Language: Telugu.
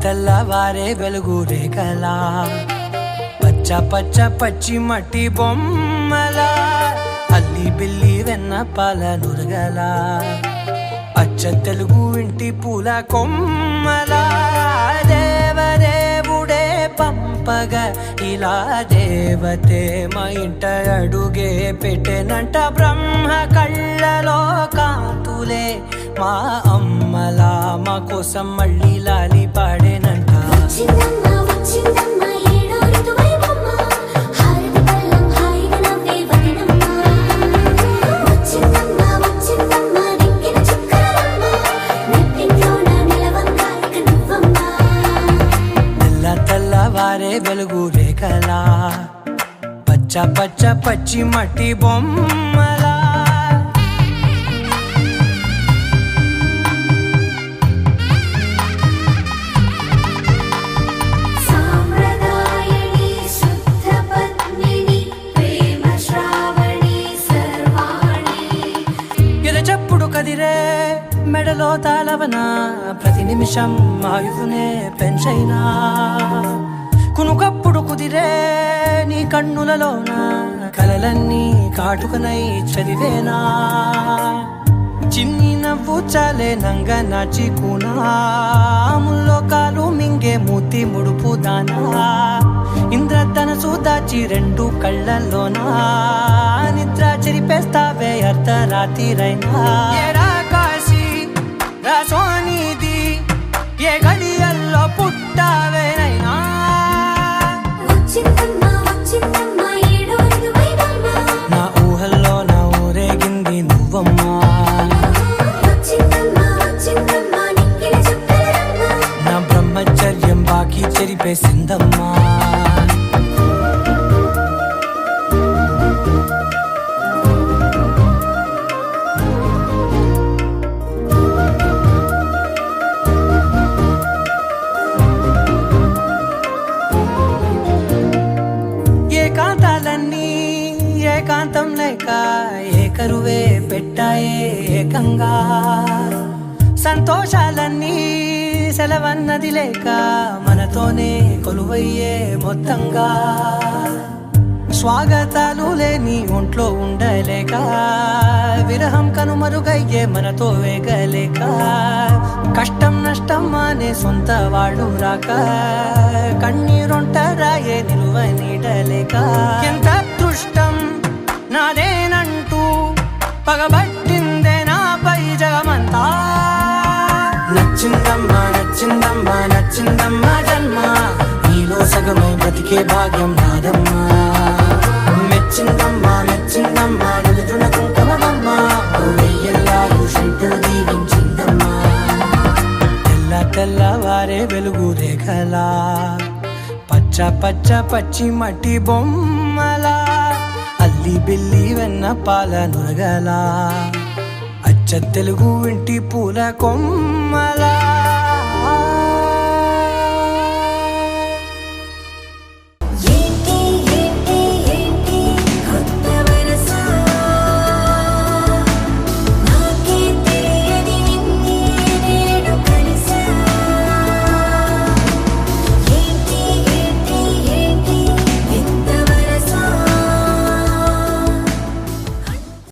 తెల్లవారే వెలుగు రేఖలా పచ్చ పచ్చ పచ్చి మట్టి బొమ్మలా అల్లి బిల్లి వెన్న పాల నురగలా అచ్చ తెలుగు ఇంటి పూల కొమ్మలా దేవదేవుడే పంపగా ఇలా దేవతే మా ఇంట అడుగే పెట్టెనంట బ్రహ్మ కళ్ళలో కాంతులే మా అమ్మలా మా కోసం మళ్ళీ లాలి పాడేనంట తెల్లవారే వెలుగు రేఖలా పచ్చ పచ్చ పచ్చి మట్టి బొమ్మలా ఎదచప్పుడు కదిరే మెడలో తాళవన ప్రతి నిమిషం ఆయుధునే పెంచైనా కునుకప్పుడు కుదిరే నీ కన్నులలోన కలలన్నీ కాటుకనై చదివేనా చిన్ని నవ్వు చాలే నంగ నాచి కూనాముల్లో కాలు మింగే మూతి ముడుపు దానా ఇంద్రధనసు దాచి రెండు కళ్ళల్లోనా నిద్ర చెరిపేస్తావే అర్ధరాత్రిరైనా సోనిది ఏ గడియల్లో పుట్టావేనైనా నా ఊహల్లో నా ఊరేగింది నువ్వమ్మా నా బ్రహ్మచర్యం బాకీ చెరిపేసిందమ్మా ఏకాంతాలన్నీ ఏకాంతం లేక ఏకరువే పెట్టాయే ఏకంగా సంతోషాలన్నీ సెలవన్నది లేక మనతోనే కొలువయ్యే మొత్తంగా స్వాగతాలు లేని ఒంట్లో ఉండలేక విరహం కనుమరుగయ్యే మనతో వేగలేక కష్టం నష్టం అనే సొంత వాళ్ళు రాక కన్నీరొంటరాయే నిలువ నీడలేక ఎంత అదృష్టం నాదేనంటూ పగబట్టిందే నాపై జగమంతా నచ్చిందమ్మా నచ్చిందమ్మా నచ్చిందమ్మా జన్మ నీలో సగమై బ్రతికే భాగ్యం నాదమ్మా మెచ్చిందమ్మా మెచ్చిందమ్మా నిలుచున కుంకుమమ్మా వెయ్యల్లాలు శంకరు దీవించిందమ్మా తెల్లవారే వెలుగు రేఖలా పచ్చ పచ్చ పచ్చి మట్టి బొమ్మలా అల్లి బిల్లి వెన్న పాల నురగలా అచ్చ తెలుగు ఇంటి పూల కొమ్మలా